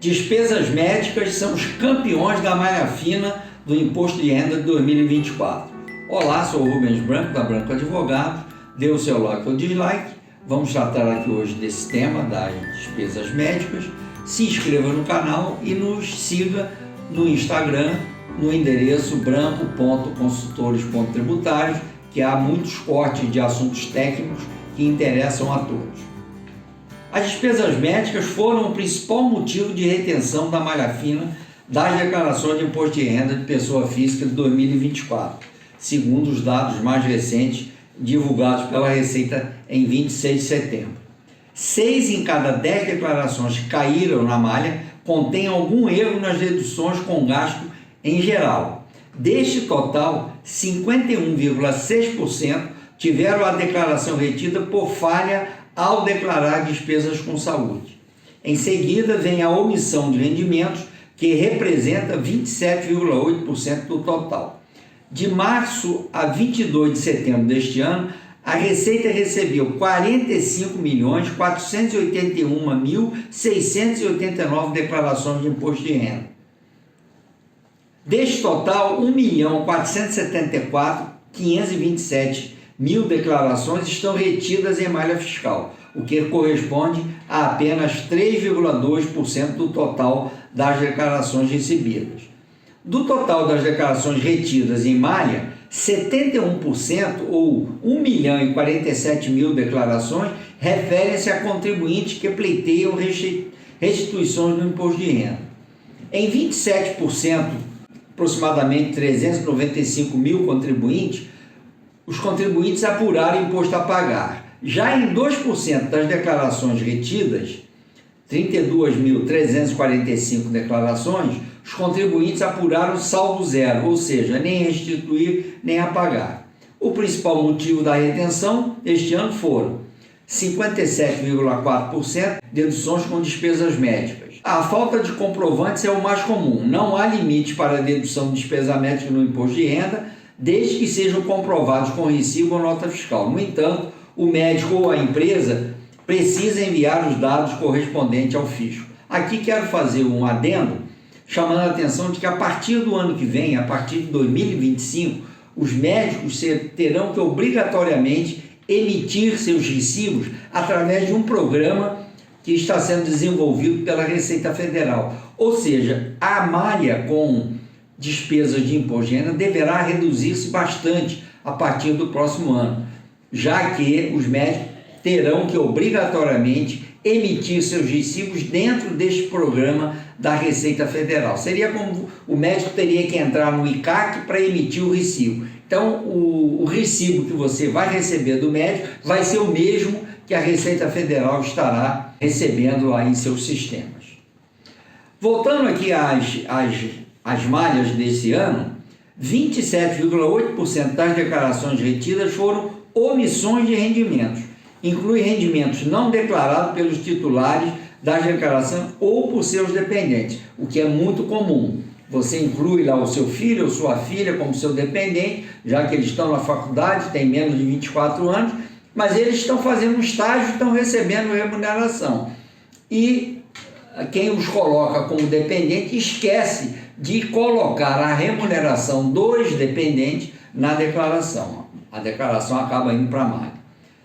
Despesas médicas são os campeões da malha fina do Imposto de Renda de 2024. Olá, sou o Rubens Branco, da Branco Advogados. Dê o seu like ou dislike. Vamos tratar aqui hoje desse tema das despesas médicas. Se inscreva no canal e nos siga no Instagram, no endereço branco.consultores.tributários, que há muitos cortes de assuntos técnicos que interessam a todos. As despesas médicas foram o principal motivo de retenção da malha fina das declarações de imposto de renda de pessoa física de 2024, segundo os dados mais recentes divulgados pela Receita em 26 de setembro. 6 em cada 10 declarações que caíram na malha contêm algum erro nas deduções com gasto em geral. Deste total, 51,6% tiveram a declaração retida por falha ao declarar despesas com saúde. Em seguida, vem a omissão de rendimentos, que representa 27,8% do total. De março a 22 de setembro deste ano, a Receita recebeu 45.481.689 declarações de imposto de renda. Deste total, 1.474.527 mil declarações estão retidas em malha fiscal, o que corresponde a apenas 3,2% do total das declarações recebidas. Do total das declarações retidas em malha, 71% ou 1.047.000 declarações referem-se a contribuintes que pleiteiam restituições do imposto de renda. Em 27%, aproximadamente 395 mil contribuintes, os contribuintes apuraram imposto a pagar. Já em 2% das declarações retidas, 32.345 declarações, os contribuintes apuraram saldo zero, ou seja, nem restituir nem a pagar. O principal motivo da retenção este ano foram 57,4% deduções com despesas médicas. A falta de comprovantes é o mais comum. Não há limite para a dedução de despesa médica no imposto de renda, desde que sejam comprovados com recibo ou nota fiscal. No entanto, o médico ou a empresa precisa enviar os dados correspondentes ao fisco. Aqui quero fazer um adendo, chamando a atenção de que a partir do ano que vem, a partir de 2025, os médicos terão que obrigatoriamente emitir seus recibos através de um programa que está sendo desenvolvido pela Receita Federal. Ou seja, a malha com despesas de imposto de renda deverá reduzir-se bastante a partir do próximo ano, já que os médicos terão que obrigatoriamente emitir seus recibos dentro deste programa da Receita Federal. Seria como o médico teria que entrar no ICAC para emitir o recibo. Então, o recibo que você vai receber do médico vai ser o mesmo que a Receita Federal estará recebendo lá em seus sistemas. Voltando aqui às malhas desse ano, 27,8% das declarações retidas foram omissões de rendimentos. Inclui rendimentos não declarados pelos titulares das declarações ou por seus dependentes, o que é muito comum. Você inclui lá o seu filho ou sua filha como seu dependente, já que eles estão na faculdade, têm menos de 24 anos, mas eles estão fazendo um estágio, estão recebendo remuneração. E quem os coloca como dependente esquece de colocar a remuneração dos dependentes na declaração. A declaração acaba indo para a malha.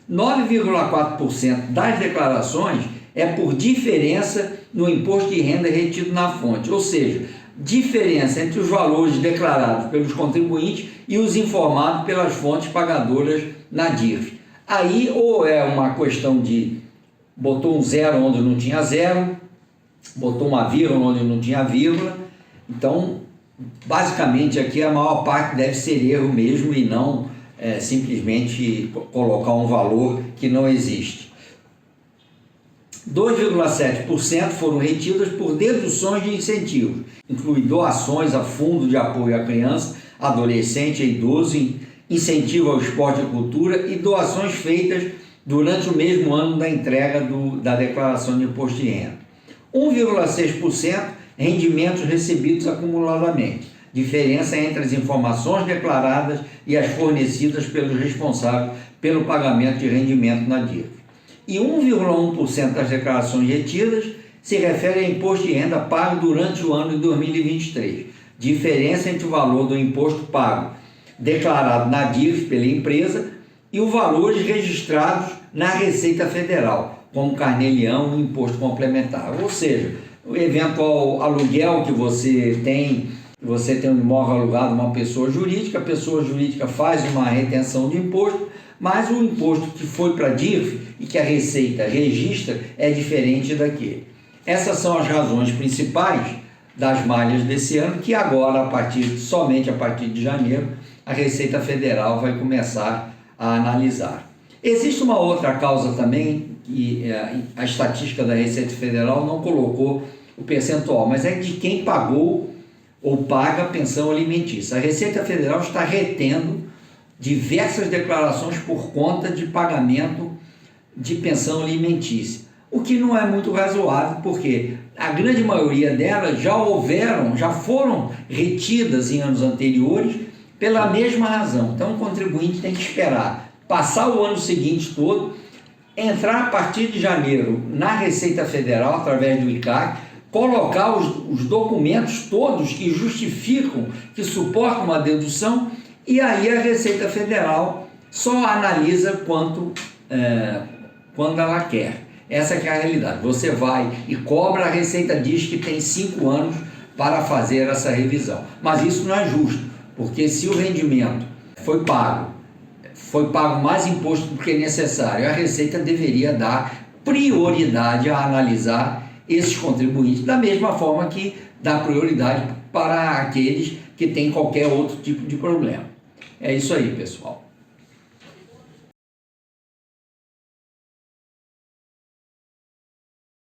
9,4% das declarações é por diferença no imposto de renda retido na fonte, ou seja, diferença entre os valores declarados pelos contribuintes e os informados pelas fontes pagadoras na DIRF. Aí ou é uma questão de botou um zero onde não tinha zero, botou uma vírgula onde não tinha vírgula. Então, basicamente aqui a maior parte deve ser erro mesmo e não simplesmente colocar um valor que não existe. 2,7% foram retidas por deduções de incentivos, inclui doações a fundo de apoio à criança, adolescente e idoso, incentivo ao esporte e cultura e doações feitas durante o mesmo ano da entrega da declaração de imposto de renda. 1,6% rendimentos recebidos acumuladamente, diferença entre as informações declaradas e as fornecidas pelos responsáveis pelo pagamento de rendimento na DIRF. E 1,1% das declarações retidas se refere a imposto de renda pago durante o ano de 2023. Diferença entre o valor do imposto pago declarado na DIRF pela empresa e os valores registrados na Receita Federal, como carnê-leão e imposto complementar. Ou seja, o eventual aluguel que você tem um imóvel alugado a uma pessoa jurídica, a pessoa jurídica faz uma retenção de imposto, mas o imposto que foi para a DIRF e que a Receita registra é diferente daquele. Essas são as razões principais das malhas desse ano, que agora, somente a partir de janeiro, a Receita Federal vai começar a analisar. Existe uma outra causa também, que a estatística da Receita Federal não colocou o percentual, mas é de quem pagou ou paga a pensão alimentícia. A Receita Federal está retendo diversas declarações por conta de pagamento de pensão alimentícia, o que não é muito razoável, porque a grande maioria delas já foram retidas em anos anteriores pela mesma razão. Então o contribuinte tem que esperar passar o ano seguinte todo, entrar a partir de janeiro na Receita Federal através do ICAC, colocar os documentos todos que justificam, que suportam uma dedução, e aí a Receita Federal só analisa quando ela quer. Essa que é a realidade. Você vai e cobra, a Receita diz que tem 5 anos para fazer essa revisão. Mas isso não é justo, porque se o rendimento foi pago mais imposto do que necessário, a Receita deveria dar prioridade a analisar esses contribuintes, da mesma forma que dá prioridade para aqueles que têm qualquer outro tipo de problema. É isso aí, pessoal.